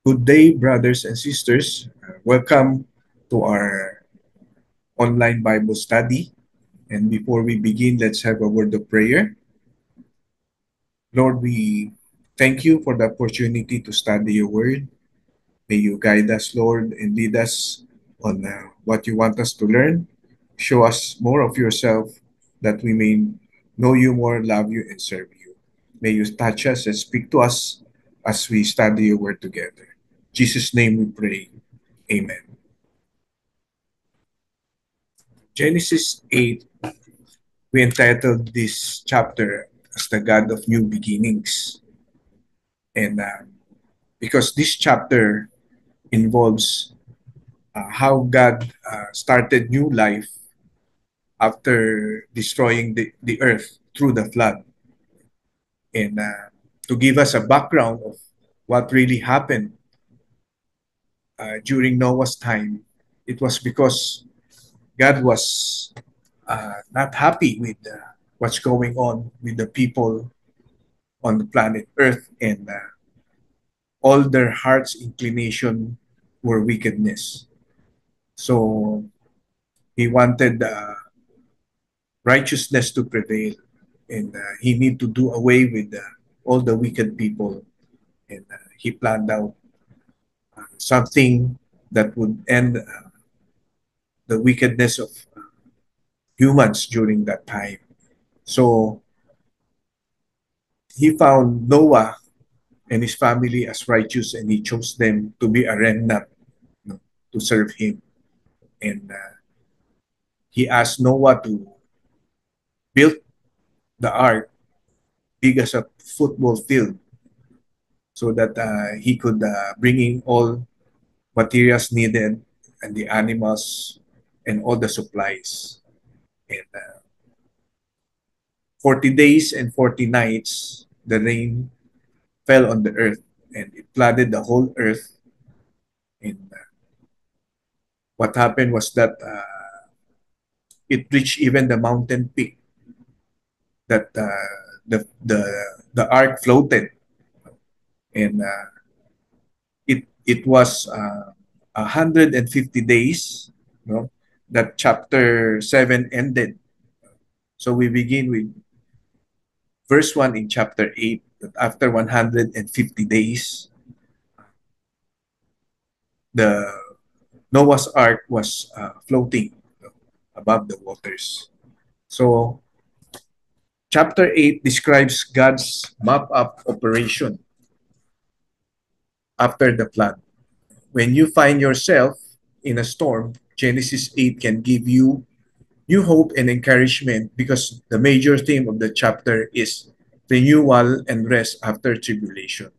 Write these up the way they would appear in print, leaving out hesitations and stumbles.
Good day, brothers and sisters. Welcome to our online Bible study. And before we begin, let's have a word of prayer. Lord, we thank you for the opportunity to study your word. May you guide us, Lord, and lead us on what you want us to learn. Show us more of yourself that we may know you more, love you, and serve you. May you touch us and speak to us as we study your word together. In Jesus' name we pray. Amen. Genesis 8, we entitled this chapter as the God of New Beginnings. And because this chapter involves how God started new life after destroying the earth through the flood. And to give us a background of what really happened during Noah's time, it was because God was not happy with what's going on with the people on the planet Earth, and all their heart's inclination were wickedness. So he wanted righteousness to prevail, and he need to do away with all the wicked people, and he planned out something that would end the wickedness of humans during that time. So he found Noah and his family as righteous, and he chose them to be a remnant, you know, to serve him. And he asked Noah to build the ark big as a football field so that he could bring in all materials needed and the animals and all the supplies. And 40 days and 40 nights, the rain fell on the earth and it flooded the whole earth. And what happened was that it reached even the mountain peak that the ark floated, and it was 150 days, you know, that chapter 7 ended. So we begin with verse 1 in chapter 8, that after 150 days, the Noah's ark was floating above the waters. So chapter 8 describes God's mop-up operation after the flood. When you find yourself in a storm, Genesis 8 can give you new hope and encouragement, because the major theme of the chapter is renewal and rest after tribulation.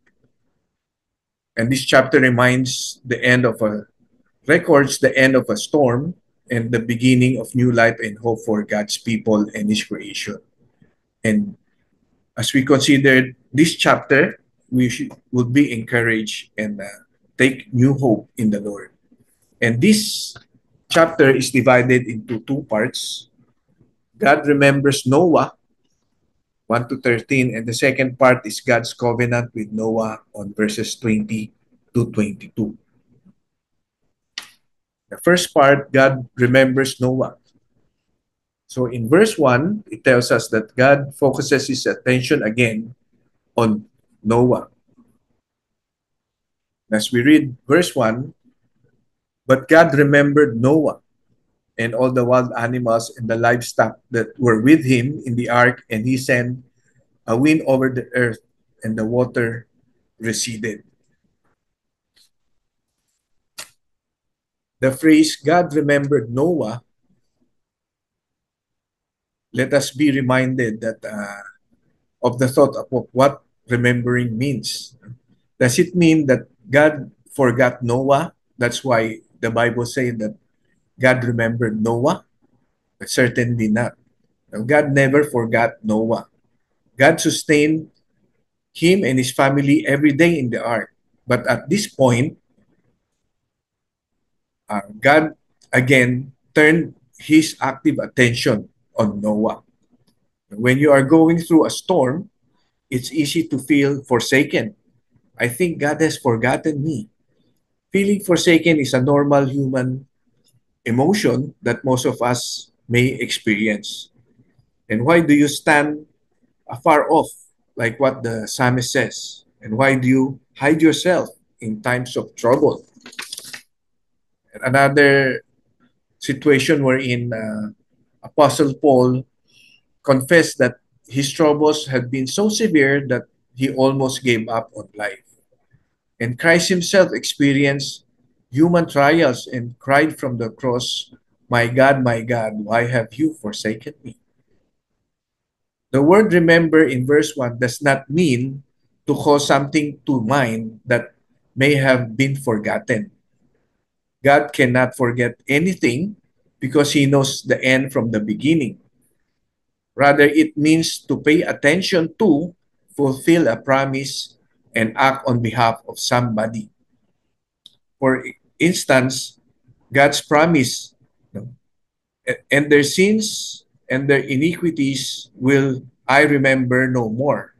And this chapter records the end of a storm and the beginning of new life and hope for God's people and his creation. And as we consider this chapter, would be encouraged and take new hope in the Lord. And this chapter is divided into two parts. God remembers Noah, 1 to 13, and the second part is God's covenant with Noah on verses 20 to 22. The first part, God remembers Noah. So in verse 1, it tells us that God focuses his attention again on Noah. As we read verse 1, but God remembered Noah and all the wild animals and the livestock that were with him in the ark, and he sent a wind over the earth, and the water receded. The phrase God remembered Noah, let us be reminded that of the thought of what remembering means. Does it mean that God forgot Noah? That's why the Bible says that God remembered Noah? But certainly not. God never forgot Noah. God sustained him and his family every day in the ark. But at this point, God again turned his active attention on Noah. When you are going through a storm, it's easy to feel forsaken. I think God has forgotten me. Feeling forsaken is a normal human emotion that most of us may experience. And why do you stand afar off, like what the psalmist says? And why do you hide yourself in times of trouble? And another situation wherein Apostle Paul confessed that his troubles had been so severe that he almost gave up on life. And Christ himself experienced human trials and cried from the cross, my God, why have you forsaken me?" The word remember in verse 1 does not mean to call something to mind that may have been forgotten. God cannot forget anything because he knows the end from the beginning. Rather, it means to pay attention to, fulfill a promise, and act on behalf of somebody. For instance, God's promise, and their sins and their iniquities will I remember no more,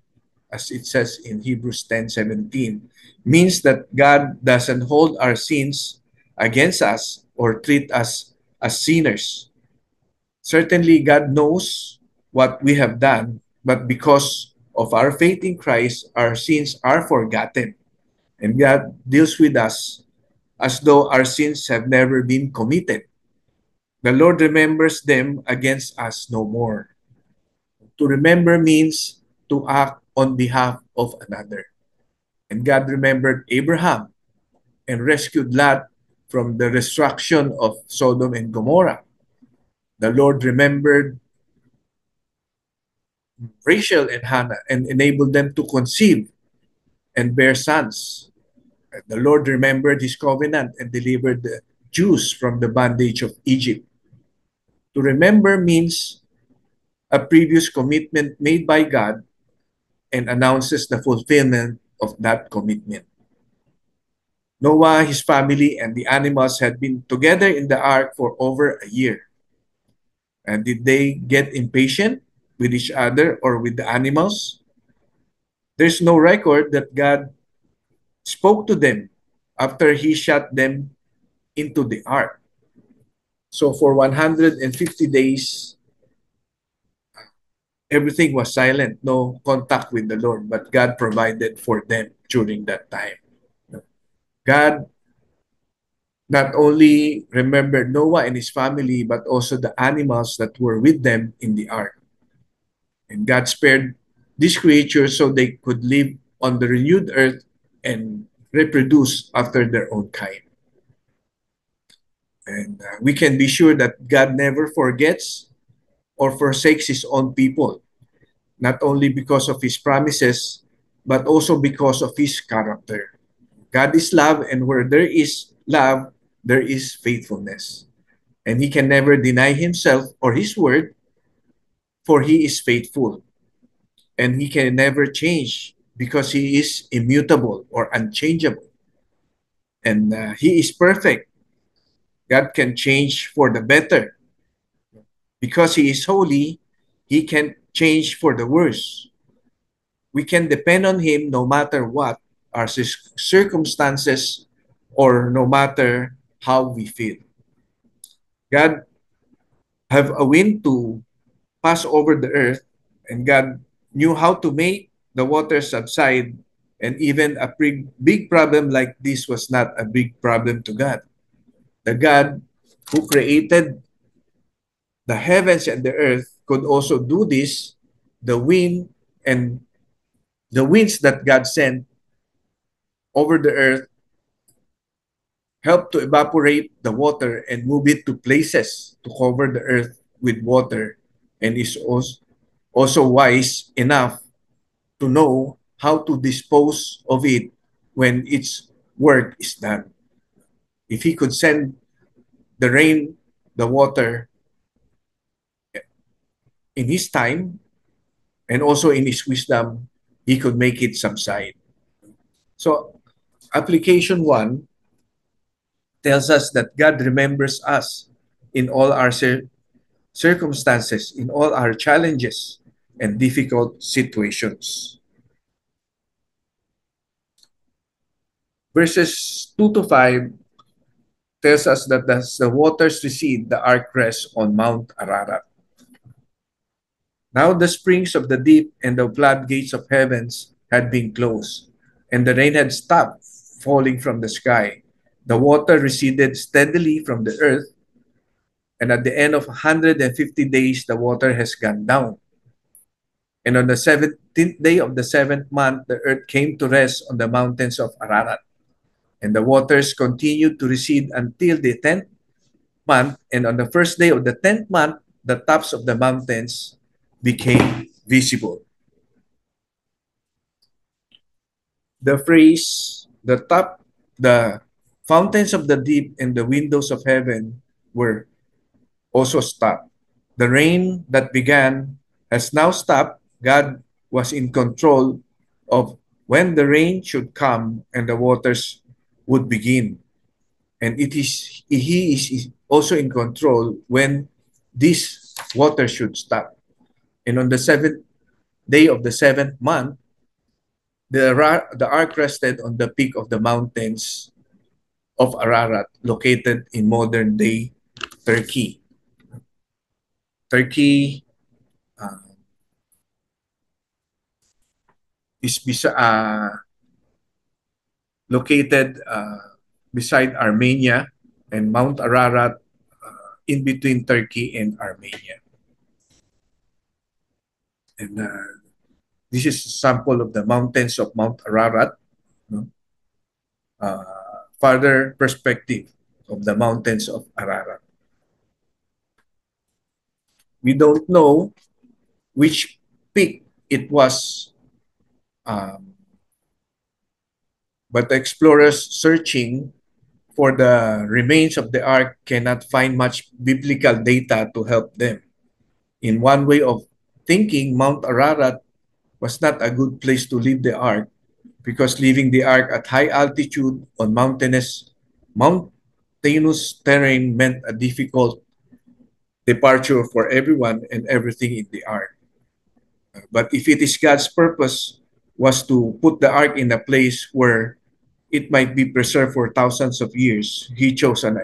as it says in Hebrews 10:17, means that God doesn't hold our sins against us or treat us as sinners. Certainly, God knows what we have done, but because of our faith in Christ, our sins are forgotten, and God deals with us as though our sins have never been committed. The Lord remembers them against us no more. To remember means to act on behalf of another. And God remembered Abraham and rescued Lot from the destruction of Sodom and Gomorrah. The Lord remembered Rachel and Hannah and enabled them to conceive and bear sons. The Lord remembered his covenant and delivered the Jews from the bondage of Egypt. To remember means a previous commitment made by God and announces the fulfillment of that commitment. Noah, his family, and the animals had been together in the ark for over a year. And did they get impatient with each other or with the animals? There's no record that God spoke to them after he shut them into the ark. So for 150 days, everything was silent, no contact with the Lord, but God provided for them during that time. God not only remembered Noah and his family, but also the animals that were with them in the ark. And God spared these creatures so they could live on the renewed earth and reproduce after their own kind. And we can be sure that God never forgets or forsakes his own people, not only because of his promises, but also because of his character. God is love, and where there is love, there is faithfulness. And he can never deny himself or his word, for he is faithful. And he can never change because he is immutable or unchangeable. And he is perfect. God can change for the better. Because he is holy, he can change for the worse. We can depend on him no matter what our circumstances or no matter how we feel. God have a wind to pass over the earth, and God knew how to make the water subside, and even a big problem like this was not a big problem to God. The God who created the heavens and the earth could also do this. The wind and the winds that God sent over the earth help to evaporate the water and move it to places to cover the earth with water, and is also wise enough to know how to dispose of it when its work is done. If he could send the rain, the water in his time and also in his wisdom, he could make it subside. So, application one tells us that God remembers us in all our circumstances, in all our challenges and difficult situations. Verses 2 to 5 tells us that as the waters recede, the ark rests on Mount Ararat. Now the springs of the deep and the floodgates of heavens had been closed, and the rain had stopped falling from the sky. The water receded steadily from the earth, and at the end of 150 days, the water has gone down. And on the 17th day of the seventh month, the earth came to rest on the mountains of Ararat. And the waters continued to recede until the 10th month. And on the first day of the 10th month, the tops of the mountains became visible. The phrase, the fountains of the deep and the windows of heaven were also stopped. The rain that began has now stopped. God was in control of when the rain should come and the waters would begin. And he is also in control when this water should stop. And on the seventh day of the seventh month, the ark rested on the peak of the mountains of Ararat, located in modern day Turkey. Turkey uh, is located beside Armenia, and Mount Ararat in between Turkey and Armenia. And this is a sample of the mountains of Mount Ararat, no? Further perspective of the mountains of Ararat. We don't know which peak it was, um, but the explorers searching for the remains of the ark cannot find much biblical data to help them. In one way of thinking, Mount Ararat was not a good place to leave the ark because leaving the ark at high altitude on mountainous terrain meant a difficult departure for everyone and everything in the ark. But if it is God's purpose was to put the ark in a place where it might be preserved for thousands of years, he chose an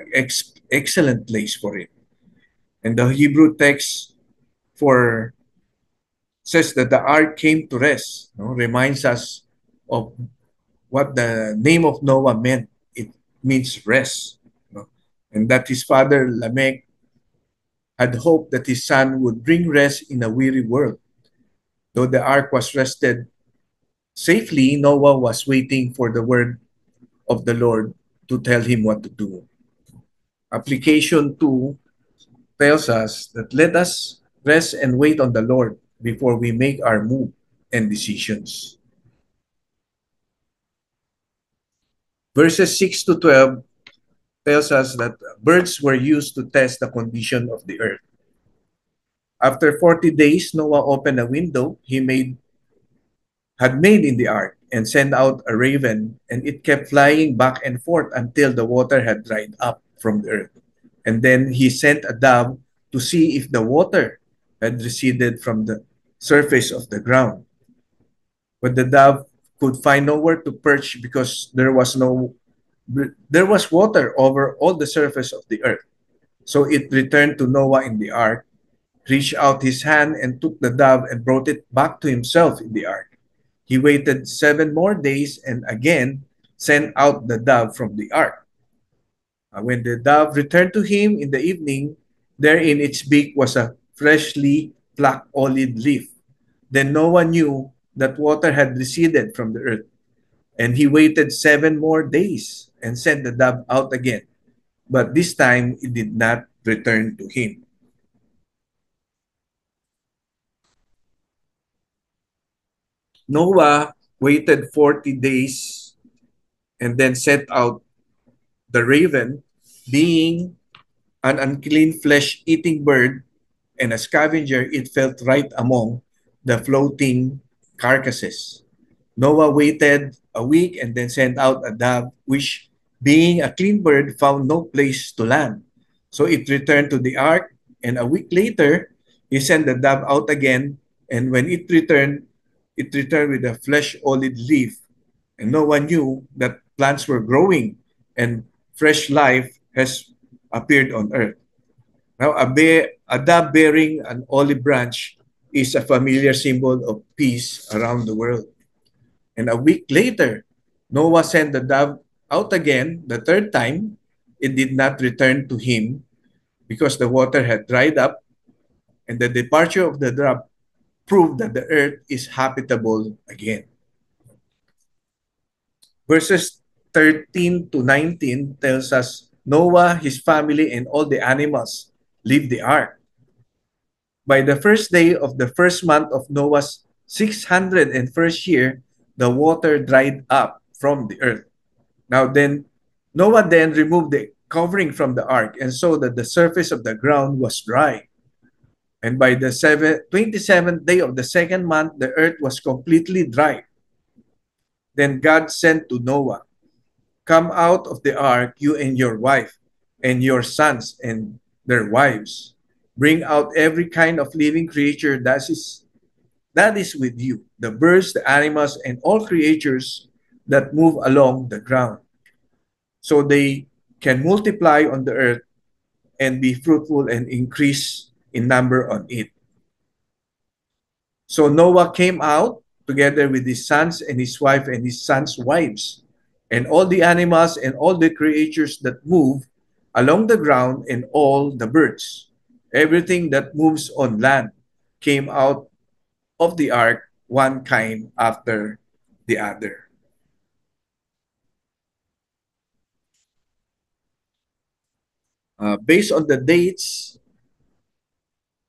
excellent place for it. And the Hebrew text for says that the ark came to rest, no? Reminds us of what the name of Noah meant. It means rest. No? And that his father Lamech had hoped that his son would bring rest in a weary world. Though the ark was rested safely, Noah was waiting for the word of the Lord to tell him what to do. Application 2 tells us that let us rest and wait on the Lord before we make our move and decisions. Verses 6 to 12 tells us that birds were used to test the condition of the earth. After 40 days, Noah opened a window had made in the ark and sent out a raven, and it kept flying back and forth until the water had dried up from the earth. And then he sent a dove to see if the water had receded from the surface of the ground. But the dove could find nowhere to perch because there was water over all the surface of the earth. So it returned to Noah in the ark, reached out his hand and took the dove and brought it back to himself in the ark. He waited 7 more days and again sent out the dove from the ark. When the dove returned to him in the evening, there in its beak was a freshly plucked olive leaf. Then Noah knew that water had receded from the earth, and he waited 7 more days and sent the dove out again. But this time it did not return to him. Noah waited 40 days and then sent out the raven, being an unclean flesh-eating bird and a scavenger, it felt right among the floating carcasses. Noah waited a week and then sent out a dove, which, being a clean bird, found no place to land. So it returned to the ark, and a week later, he sent the dove out again, and when it returned with a flesh olive leaf. And Noah knew that plants were growing and fresh life has appeared on earth. Now, a dove bearing an olive branch is a familiar symbol of peace around the world. And a week later, Noah sent the dove out again the third time. It did not return to him because the water had dried up, and the departure of the dove proved that the earth is habitable again. Verses 13 to 19 tells us Noah, his family, and all the animals leave the ark. By the first day of the first month of Noah's 601st year, the water dried up from the earth. Now then, Noah then removed the covering from the ark and saw that the surface of the ground was dry. And by the 27th day of the second month, the earth was completely dry. Then God said to Noah, "Come out of the ark, you and your wife, and your sons and their wives. Bring out every kind of living creature that is with you, the birds, the animals, and all creatures that move along the ground, so they can multiply on the earth and be fruitful and increase in number on it." So Noah came out together with his sons and his wife and his sons' wives, and all the animals and all the creatures that move along the ground and all the birds. Everything that moves on land came out of the ark, one kind after the other. Based on the dates,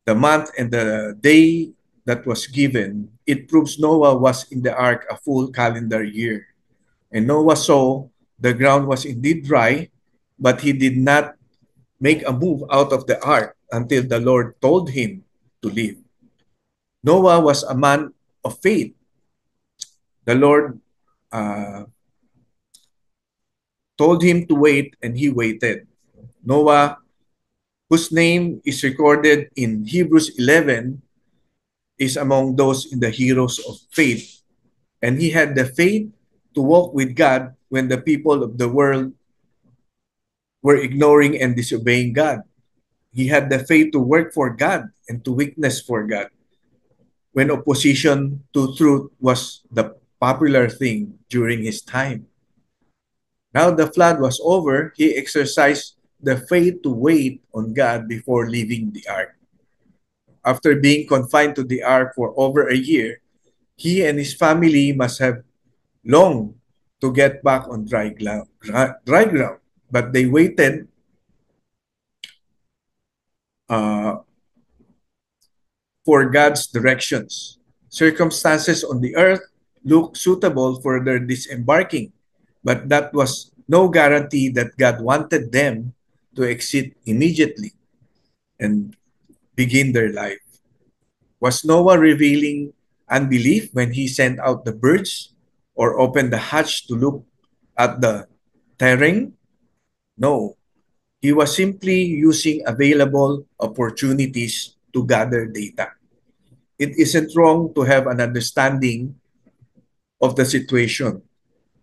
the month, and the day that was given, it proves Noah was in the ark a full calendar year. And Noah saw the ground was indeed dry, but he did not make a move out of the ark until the Lord told him to leave. Noah was a man of faith. The Lord uh, told him to wait, and he waited. Noah, whose name is recorded in Hebrews 11, is among those in the heroes of faith. And he had the faith to walk with God when the people of the world were ignoring and disobeying God. He had the faith to work for God and to witness for God when opposition to truth was the popular thing during his time. Now the flood was over, he exercised the faith to wait on God before leaving the ark. After being confined to the ark for over a year, he and his family must have longed to get back on dry ground. But they waited uh, for God's directions. Circumstances on the earth looked suitable for their disembarking, but that was no guarantee that God wanted them to exit immediately and begin their life. Was Noah revealing unbelief when he sent out the birds or opened the hatch to look at the terrain? No. He was simply using available opportunities to gather data. It isn't wrong to have an understanding of the situation.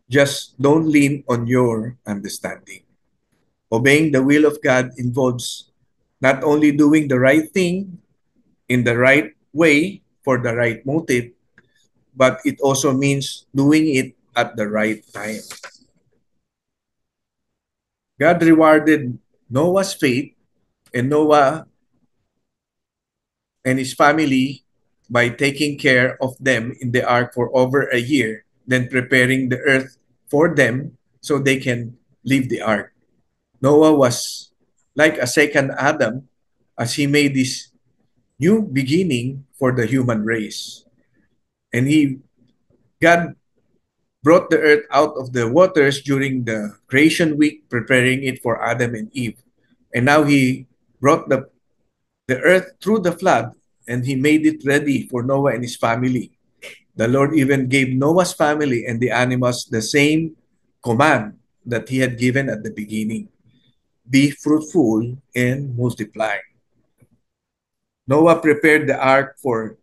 Just don't lean on your understanding. Obeying the will of God involves not only doing the right thing in the right way for the right motive, but it also means doing it at the right time. God rewarded Noah's faith, and Noah and his family by taking care of them in the ark for over a year, then preparing the earth for them so they can leave the ark. Noah was like a second Adam as he made this new beginning for the human race. And God brought the earth out of the waters during the creation week, preparing it for Adam and Eve. And now he brought the earth through the flood, and he made it ready for Noah and his family. The Lord even gave Noah's family and the animals the same command that he had given at the beginning: be fruitful and multiply. Noah prepared the ark for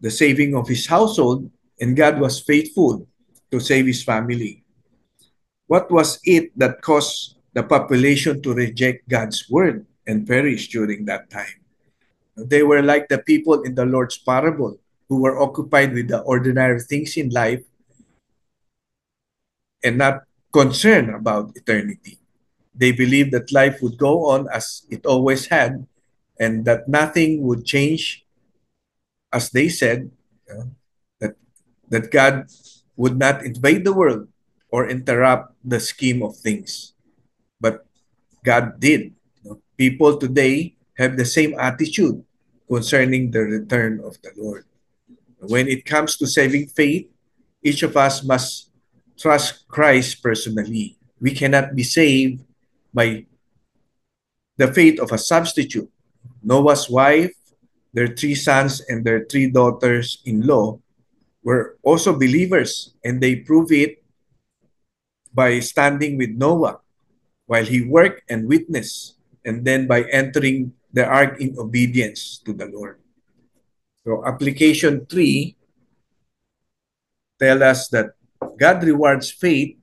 the saving of his household, and God was faithful to save his family. What was it that caused the population to reject God's word and perish during that time? They were like the people in the Lord's parable who were occupied with the ordinary things in life and not concerned about eternity. They believed that life would go on as it always had and that nothing would change, as they said, that, that God would not invade the world or interrupt the scheme of things. But God did. People today have the same attitude concerning the return of the Lord. When it comes to saving faith, each of us must trust Christ personally. We cannot be saved by the faith of a substitute. Noah's wife, their three sons, and their three daughters in law were also believers, and they prove it by standing with Noah while he worked and witnessed, and then by entering the ark in obedience to the Lord. So, application 3 tell us that God rewards faith,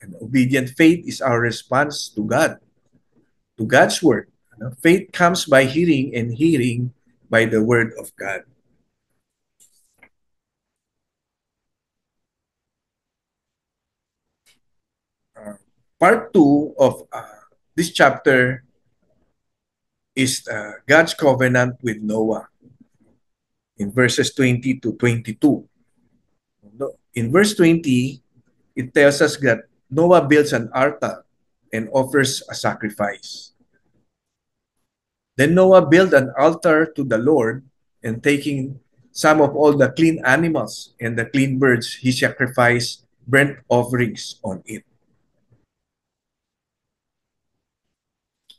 and obedient faith is our response to God, to God's word. Faith comes by hearing, and hearing by the word of God. Uh, Part 2 of this chapter is God's covenant with Noah in verses 20 to 22. In verse 20, it tells us that Noah builds an altar and offers a sacrifice. Then Noah built an altar to the Lord, and taking some of all the clean animals and the clean birds, he sacrificed burnt offerings on it.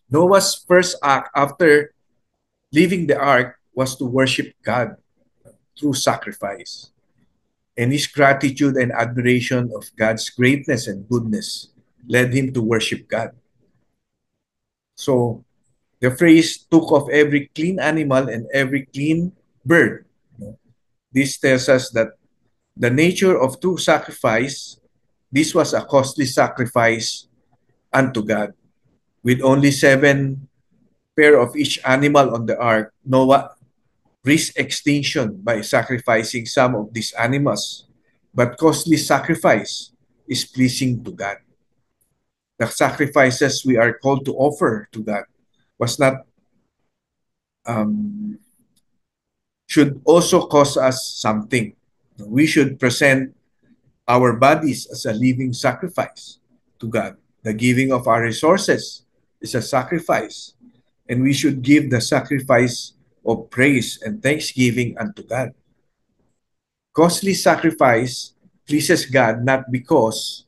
Noah's first act after leaving the ark was to worship God through sacrifice. And his gratitude and admiration of God's greatness and goodness led him to worship God. So the phrase took of every clean animal and every clean bird. This tells us that the nature of true sacrifice, this was a costly sacrifice unto God. With only 7 pair of each animal on the ark, Noah risked extinction by sacrificing some of these animals. But costly sacrifice is pleasing to God. The sacrifices we are called to offer to God was not um, should also cost us something. We should present our bodies as a living sacrifice to God. The giving of our resources is a sacrifice, and we should give the sacrifice of praise and thanksgiving unto God. Costly sacrifice pleases God not because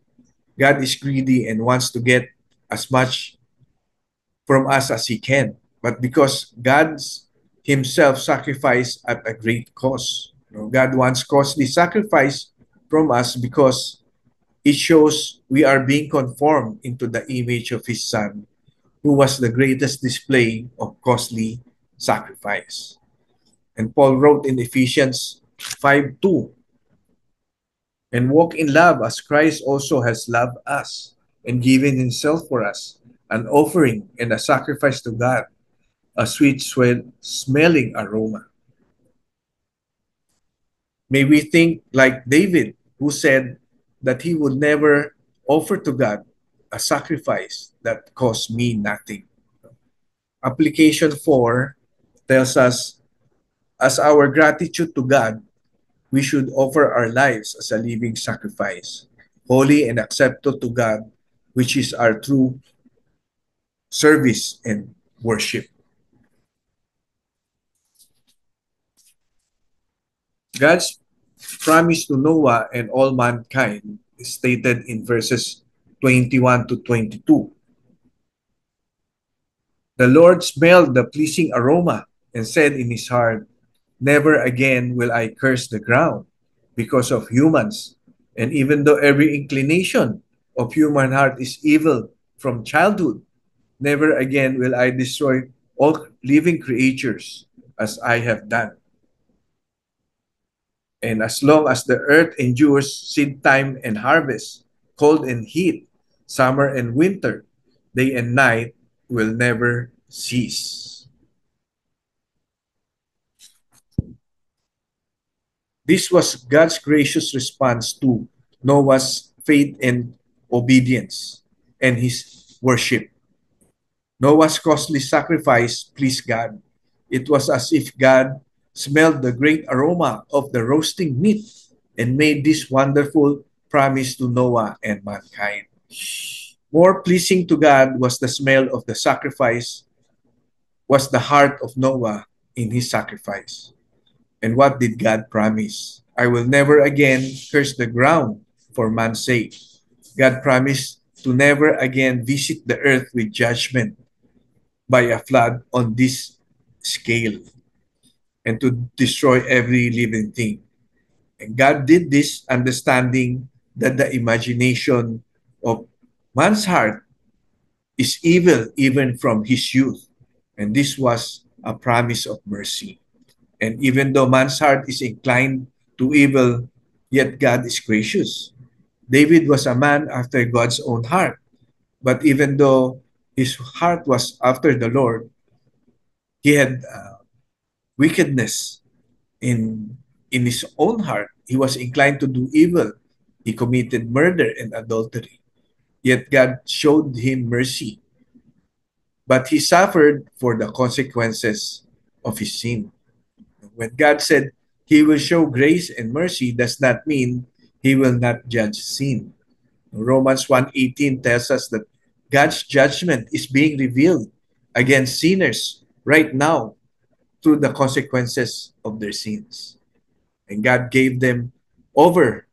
God is greedy and wants to get as much from us as He can, but because God's Himself sacrificed at a great cost. God wants costly sacrifice from us because it shows we are being conformed into the image of His Son, who was the greatest display of costly sacrifice. And Paul wrote in Ephesians 5:2, and walk in love as Christ also has loved us and given himself for us, an offering and a sacrifice to God, a sweet smelling aroma. May we think like David, who said that he would never offer to God a sacrifice that cost me nothing. Application 4 tells us, as our gratitude to God, we should offer our lives as a living sacrifice, holy and acceptable to God, which is our true service and worship. God's promise to Noah and all mankind is stated in verses 21 to 22. The Lord smelled the pleasing aroma and said in his heart, never again will I curse the ground because of humans. And even though every inclination of human heart is evil from childhood, never again will I destroy all living creatures as I have done. And as long as the earth endures seed time and harvest, cold and heat, summer and winter, day and night will never cease. This was God's gracious response to Noah's faith and obedience and his worship. Noah's costly sacrifice pleased God. It was as if God smelled the great aroma of the roasting meat and made this wonderful promise to Noah and mankind. More pleasing to God was the smell of the sacrifice, was the heart of Noah in his sacrifice. And what did God promise? I will never again curse the ground for man's sake. God promised to never again visit the earth with judgment by a flood on this scale and to destroy every living thing. And God did this understanding that the imagination of man's heart is evil even from his youth. And this was a promise of mercy. And even though man's heart is inclined to evil, yet God is gracious. David was a man after God's own heart. But even though his heart was after the Lord, he had wickedness in his own heart. He was inclined to do evil. He committed murder and adultery. Yet God showed him mercy. But he suffered for the consequences of his sin. When God said he will show grace and mercy, does not mean he will not judge sin. Romans 1:18 tells us that God's judgment is being revealed against sinners right now through the consequences of their sins. And God gave them over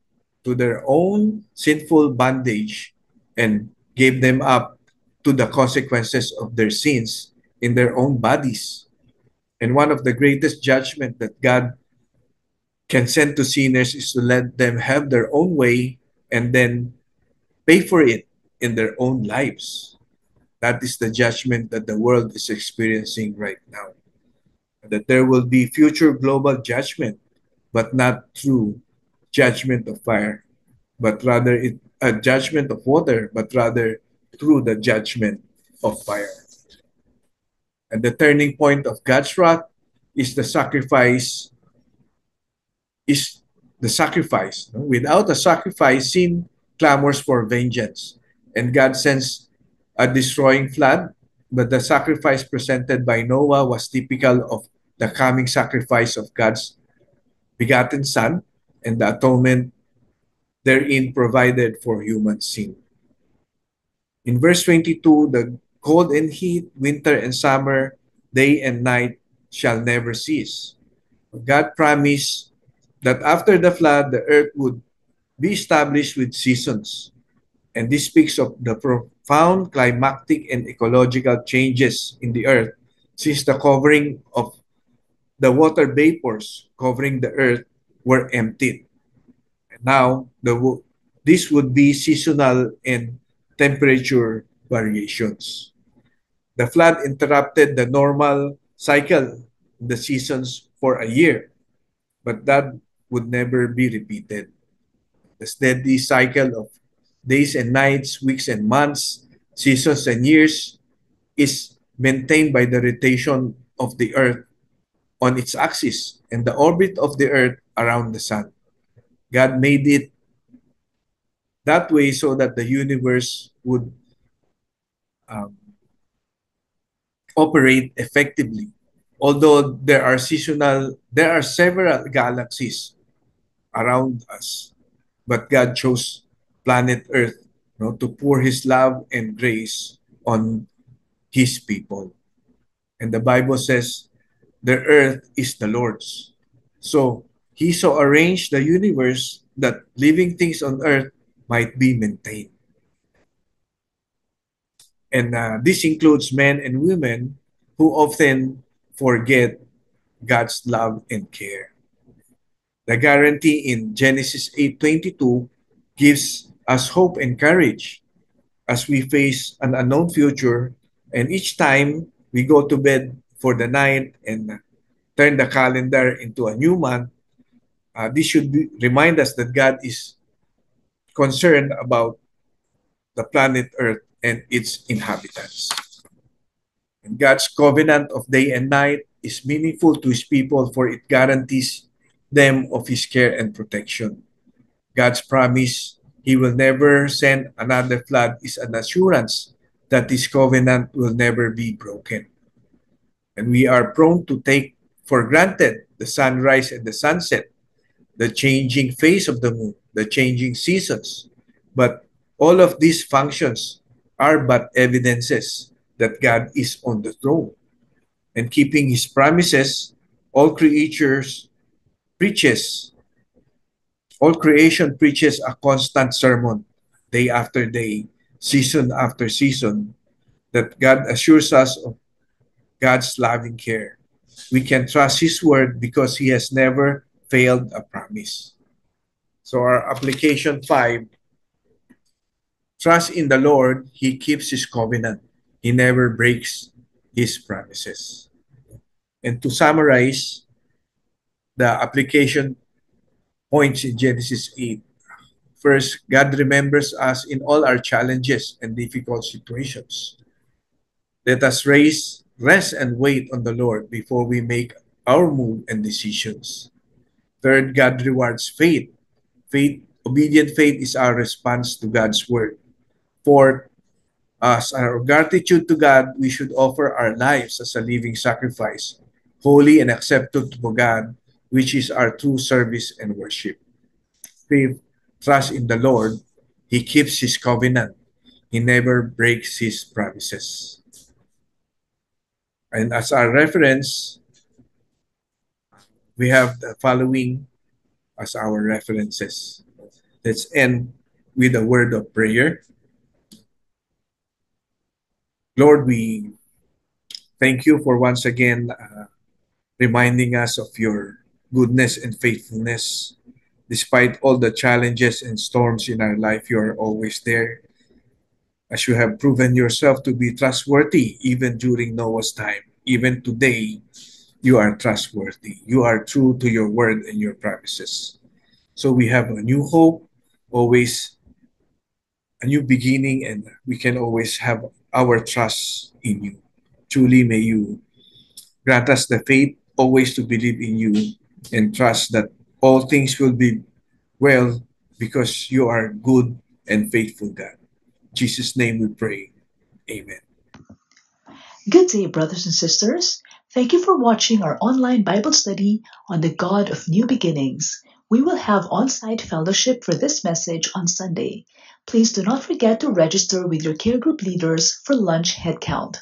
to their own sinful bondage and gave them up to the consequences of their sins in their own bodies. And one of the greatest judgment that God can send to sinners is to let them have their own way and then pay for it in their own lives. That is the judgment that the world is experiencing right now. That there will be future global judgment, but not through judgment of fire, but rather a judgment of water, but rather through the judgment of fire. And the turning point of God's wrath is the sacrifice is the sacrifice. No? Without a sacrifice, sin clamors for vengeance. And God sends a destroying flood, but the sacrifice presented by Noah was typical of the coming sacrifice of God's begotten Son and the atonement therein provided for human sin. In verse 22, the cold and heat, winter and summer, day and night shall never cease. God promised that after the flood, the earth would be established with seasons. And this speaks of the profound climatic and ecological changes in the earth since the covering of the water vapors covering the earth were emptied. And now, this would be seasonal and temperature variations. The flood interrupted the normal cycle in the seasons for a year, but that would never be repeated. The steady cycle of days and nights, weeks and months, seasons and years is maintained by the rotation of the Earth on its axis and the orbit of the Earth around the Sun. God made it that way so that the universe would um, operate effectively. Although there are several galaxies around us, but God chose planet Earth, to pour His love and grace on His people. And the Bible says, the earth is the Lord's. So He so arranged the universe that living things on earth might be maintained. And this includes men and women who often forget God's love and care. The guarantee in Genesis 8:22 gives us hope and courage as we face an unknown future, and each time we go to bed for the night and turn the calendar into a new month, this should remind us that God is concerned about the planet Earth and its inhabitants. And God's covenant of day and night is meaningful to his people, for it guarantees them of his care and protection. God's promise he will never send another flood is an assurance that his covenant will never be broken. And we are prone to take for granted the sunrise and the sunset, the changing phase of the moon, the changing seasons. But all of these functions are but evidences that God is on the throne and keeping his promises. All creatures preaches, all creation preaches a constant sermon, day after day, season after season, that God assures us of God's loving care. We can trust his word because he has never failed a promise. So our application 5, trust in the Lord, he keeps his covenant. He never breaks his promises. And to summarize the application points in Genesis 8, first, God remembers us in all our challenges and difficult situations. Let us rest and wait on the Lord before we make our move and decisions. Third, God rewards faith. Obedient faith is our response to God's word. Fourth, as our gratitude to God, we should offer our lives as a living sacrifice, holy and acceptable to God, which is our true service and worship. Fifth, trust in the Lord. He keeps his covenant. He never breaks his promises. And as our reference, we have the following as our references. Let's end with a word of prayer. Lord, we thank you for once again reminding us of your goodness and faithfulness. Despite all the challenges and storms in our life, you are always there. As you have proven yourself to be trustworthy even during Noah's time, even today, you are trustworthy. You are true to your word and your promises. So we have a new hope, always a new beginning, and we can always have our trust in you. Truly, may you grant us the faith always to believe in you and trust that all things will be well because you are good and faithful God. In Jesus' name we pray. Amen. Good day, brothers and sisters. Thank you for watching our online Bible study on the God of New Beginnings. We will have on site fellowship for this message on Sunday. Please do not forget to register with your care group leaders for lunch headcount.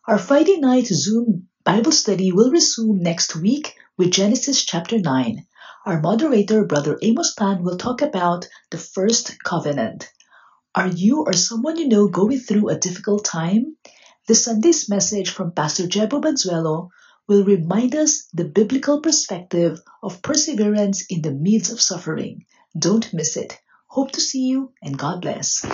Our Friday night Zoom Bible study will resume next week with Genesis chapter 9. Our moderator, Brother Amos Pan, will talk about the first covenant. Are you or someone you know going through a difficult time? This Sunday's message from Pastor Jebo Banzuelo will remind us the biblical perspective of perseverance in the midst of suffering. Don't miss it. Hope to see you and God bless.